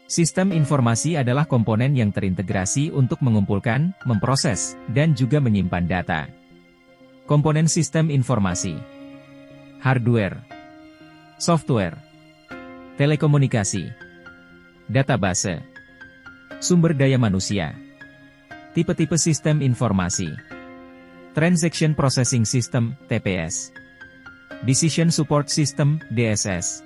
Sistem informasi adalah komponen yang terintegrasi untuk mengumpulkan, memproses, dan juga menyimpan data. Komponen sistem informasi: hardware, software, telekomunikasi, database, sumber daya manusia. Tipe-tipe sistem informasi: Transaction Processing System (TPS), Decision Support System (DSS),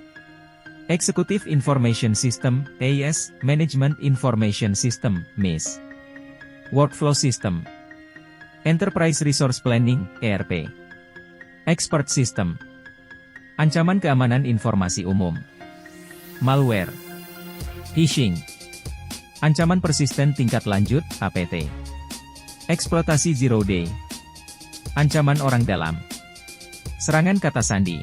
Executive Information System (AIS), Management Information System (MIS), Workflow System, Enterprise Resource Planning (ERP), Expert System, Ancaman keamanan informasi umum, malware, phishing, ancaman persisten tingkat lanjut (APT), eksploitasi zero day, ancaman orang dalam, serangan kata sandi,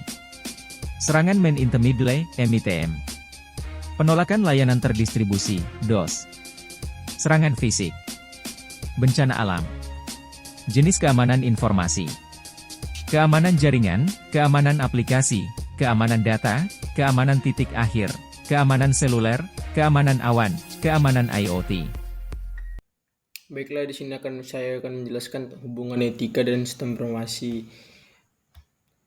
serangan man in the middle (MITM), penolakan layanan terdistribusi (DOS), serangan fisik, bencana alam, jenis keamanan informasi, keamanan jaringan, keamanan aplikasi, keamanan data, keamanan titik akhir, keamanan seluler, keamanan awan, keamanan IoT. Baiklah, di sini saya akan menjelaskan hubungan etika dan sistem informasi.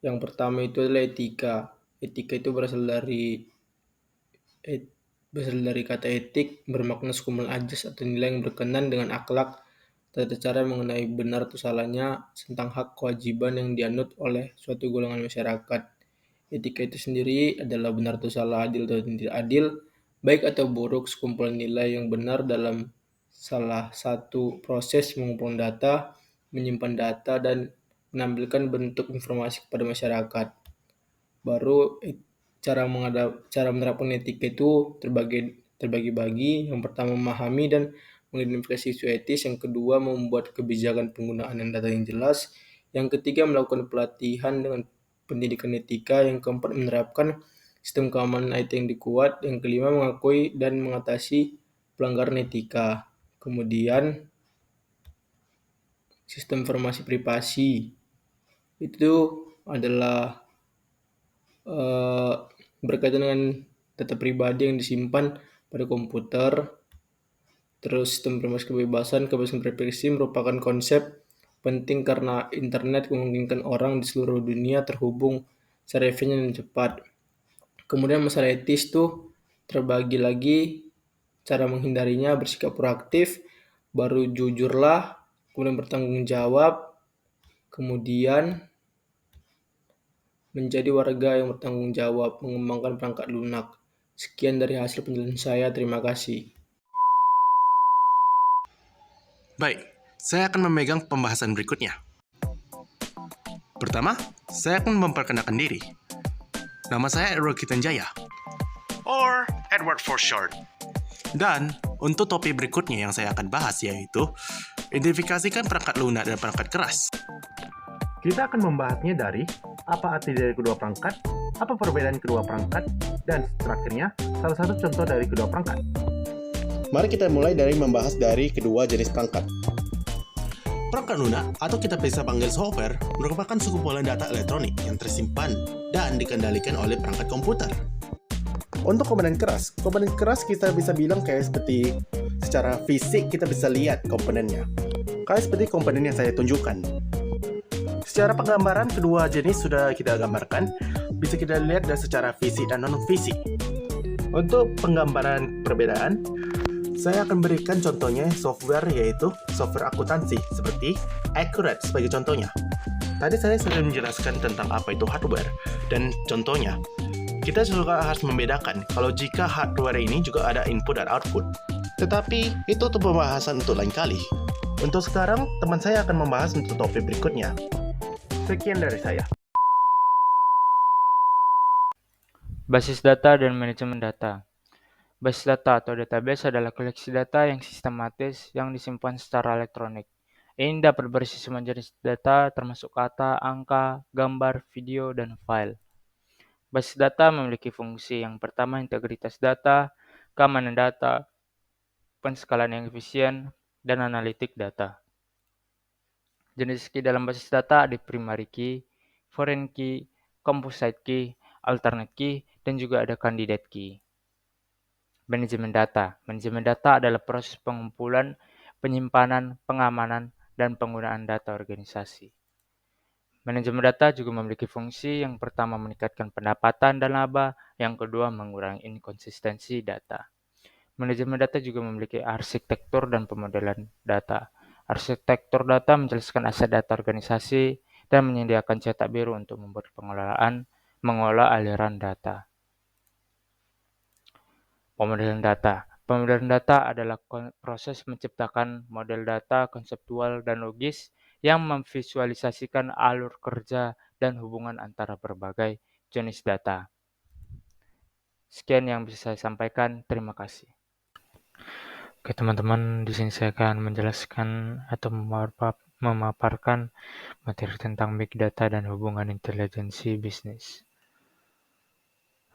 Yang pertama itu adalah etika. Etika itu berasal dari kata etik, bermakna sekumpulan ajas atau nilai yang berkenan dengan akhlak, tata cara mengenai benar atau salahnya, tentang hak kewajiban yang dianut oleh suatu golongan masyarakat. Etika itu sendiri adalah benar atau salah, adil atau tidak adil, baik atau buruk, sekumpulan nilai yang benar dalam salah satu proses mengumpulkan data, menyimpan data, dan menampilkan bentuk informasi kepada masyarakat. Baru cara menerapkan etika itu terbagi-bagi. Yang pertama, memahami dan mengidentifikasi isu etis. Yang kedua, membuat kebijakan penggunaan yang data yang jelas. Yang ketiga, melakukan pelatihan dengan pendidikan etika. Yang keempat, menerapkan sistem keamanan IT yang dikuat. Yang kelima, mengakui dan mengatasi pelanggaran etika. Kemudian, sistem informasi privasi itu adalah eh, berkaitan dengan data pribadi yang disimpan pada komputer. Terus sistem informasi kebebasan berekspresi merupakan konsep penting karena internet memungkinkan orang di seluruh dunia terhubung secara efisien dan cepat. Kemudian masalah etis tuh terbagi lagi, cara menghindarinya: bersikap proaktif, baru jujurlah, kemudian bertanggung jawab, kemudian menjadi warga yang bertanggung jawab, mengembangkan perangkat lunak. Sekian dari hasil penjelasan saya, terima kasih. Baik, saya akan memegang pembahasan berikutnya. Pertama, saya akan memperkenalkan diri. Nama saya Edward Kitanjaya, or Edward for short. Dan untuk topik berikutnya yang saya akan bahas yaitu identifikasikan perangkat lunak dan perangkat keras. Kita akan membahasnya dari apa arti dari kedua perangkat, apa perbedaan kedua perangkat, dan terakhirnya salah satu contoh dari kedua perangkat. Mari kita mulai dari membahas dari kedua jenis perangkat. Perangkat lunak, atau kita bisa panggil software, merupakan sekumpulan data elektronik yang tersimpan dan dikendalikan oleh perangkat komputer. Untuk komponen keras kita bisa bilang kayak seperti secara fisik kita bisa lihat komponennya. Kayak seperti komponen yang saya tunjukkan. Secara penggambaran kedua jenis sudah kita gambarkan, bisa kita lihat dari secara fisik dan non-fisik. Untuk penggambaran perbedaan, saya akan berikan contohnya software yaitu software akuntansi seperti Accurate sebagai contohnya. Tadi saya sudah menjelaskan tentang apa itu hardware dan contohnya. Kita juga harus membedakan kalau jika hardware ini juga ada input dan output. Tetapi itu untuk pembahasan untuk lain kali. Untuk sekarang, teman saya akan membahas untuk topik berikutnya. Sekian dari saya. Basis data dan manajemen data. Basis data atau database adalah koleksi data yang sistematis yang disimpan secara elektronik. Ini dapat berisi semua jenis data termasuk kata, angka, gambar, video, dan file. Basis data memiliki fungsi yang pertama integritas data, keamanan data, penskalan yang efisien, dan analitik data. Jenis key dalam basis data ada primary key, foreign key, composite key, alternate key, dan juga ada candidate key. Manajemen data. Manajemen data adalah proses pengumpulan, penyimpanan, pengamanan, dan penggunaan data organisasi. Manajemen data juga memiliki fungsi yang pertama meningkatkan pendapatan dan laba, yang kedua mengurangi inkonsistensi data. Manajemen data juga memiliki arsitektur dan pemodelan data. Arsitektur data menjelaskan aset data organisasi dan menyediakan cetak biru untuk membuat mengolah aliran data. Pemodelan data. Pemodelan data adalah proses menciptakan model data konseptual dan logis yang memvisualisasikan alur kerja dan hubungan antara berbagai jenis data. Sekian yang bisa saya sampaikan. Terima kasih. Oke, teman-teman, di sini saya akan menjelaskan atau memaparkan materi tentang big data dan hubungan intelijensi bisnis.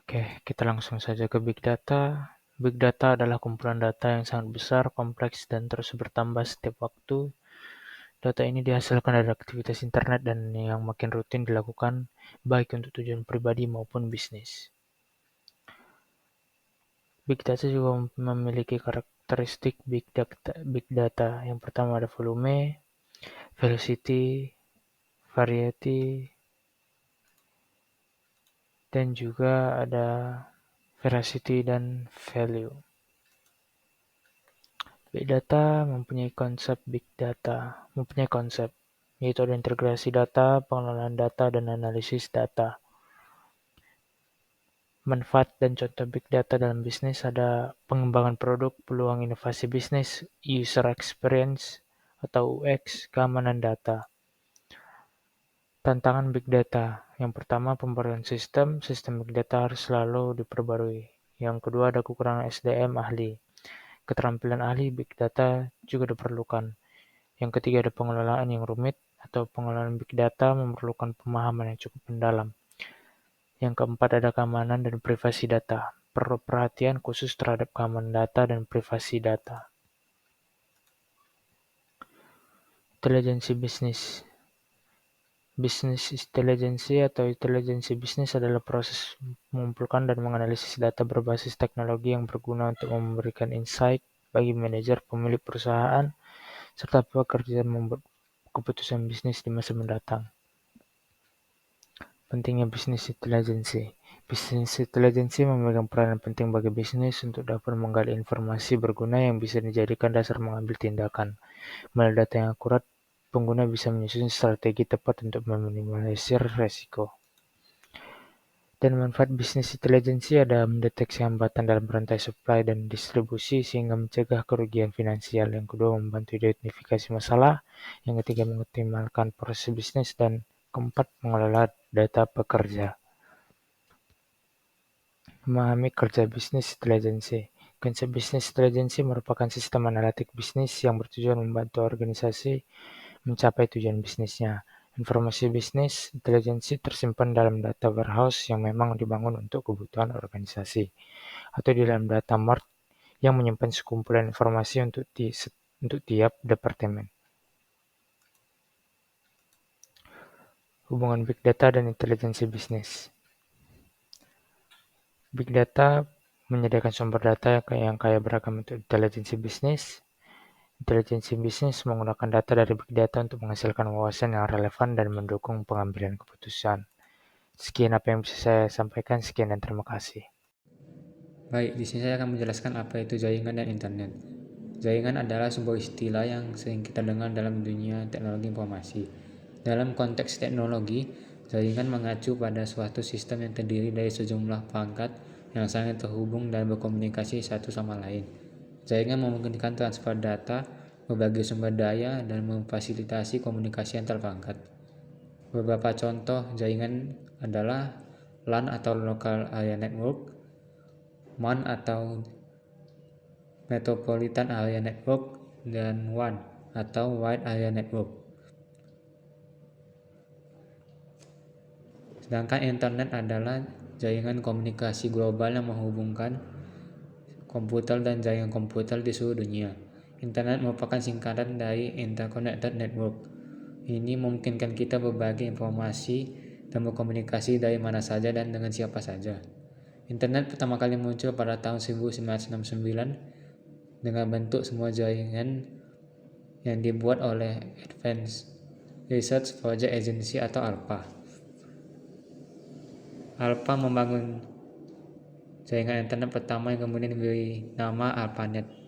Oke, kita langsung saja ke big data. Big data adalah kumpulan data yang sangat besar, kompleks, dan terus bertambah setiap waktu. Data ini dihasilkan dari aktivitas internet dan yang makin rutin dilakukan, baik untuk tujuan pribadi maupun bisnis. Big data juga memiliki karakteristik big data. Yang pertama ada volume, velocity, variety, dan juga ada veracity dan value. Big data mempunyai konsep, yaitu ada integrasi data, pengelolaan data, dan analisis data. Manfaat dan contoh big data dalam bisnis ada pengembangan produk, peluang inovasi bisnis, user experience atau UX, keamanan data. Tantangan big data. Yang pertama, pembaruan sistem big data harus selalu diperbarui. Yang kedua, ada kekurangan SDM ahli. Keterampilan ahli big data juga diperlukan. Yang ketiga, ada pengelolaan yang rumit atau pengelolaan big data memerlukan pemahaman yang cukup mendalam. Yang keempat, ada keamanan dan privasi data. Perlu perhatian khusus terhadap keamanan data dan privasi data. Intelijensi bisnis. Bisnis intelijensi atau intelijensi bisnis adalah proses mengumpulkan dan menganalisis data berbasis teknologi yang berguna untuk memberikan insight bagi manajer, pemilik perusahaan, serta pekerja membuat keputusan bisnis di masa mendatang. Pentingnya bisnis intelijensi. Bisnis intelijensi memegang peranan penting bagi bisnis untuk dapat menggali informasi berguna yang bisa dijadikan dasar mengambil tindakan. Melalui data yang akurat, pengguna bisa menyusun strategi tepat untuk meminimalisir resiko. Dan manfaat bisnis intelijensi ada mendeteksi hambatan dalam rantai supply dan distribusi sehingga mencegah kerugian finansial. Yang kedua, membantu identifikasi masalah. Yang ketiga, mengoptimalkan proses bisnis. Dan keempat, mengelola data pekerja. Memahami kerja bisnis intelijensi. Konsep bisnis intelijensi merupakan sistem analitik bisnis yang bertujuan membantu organisasi mencapai tujuan bisnisnya. Informasi bisnis intelijensi tersimpan dalam data warehouse yang memang dibangun untuk kebutuhan organisasi, atau di dalam data mart yang menyimpan sekumpulan informasi untuk tiap departemen. Hubungan big data dan intelijensi bisnis. Big data menyediakan sumber data yang kaya beragam untuk intelijensi bisnis. Intelijensi bisnis menggunakan data dari big data untuk menghasilkan wawasan yang relevan dan mendukung pengambilan keputusan. Sekian apa yang bisa saya sampaikan. Sekian dan terima kasih. Baik, di sini saya akan menjelaskan apa itu jaringan dan internet. Jaringan adalah sebuah istilah yang sering kita dengar dalam dunia teknologi informasi. Dalam konteks teknologi, jaringan mengacu pada suatu sistem yang terdiri dari sejumlah perangkat yang saling terhubung dan berkomunikasi satu sama lain. Jaringan memungkinkan transfer data, berbagi sumber daya, dan memfasilitasi komunikasi antar perangkat. Beberapa contoh jaringan adalah LAN atau Local Area Network, MAN atau Metropolitan Area Network, dan WAN atau Wide Area Network. Sedangkan internet adalah jaringan komunikasi global yang menghubungkan komputer dan jaringan komputer di seluruh dunia. Internet merupakan singkatan dari Interconnected Network. Ini memungkinkan kita berbagi informasi dan berkomunikasi dari mana saja dan dengan siapa saja. Internet pertama kali muncul pada tahun 1969 dengan bentuk semua jaringan yang dibuat oleh Advanced Research Project Agency atau ARPA. ARPA membangun jaringan internet pertama yang kemudian diberi nama ARPANET.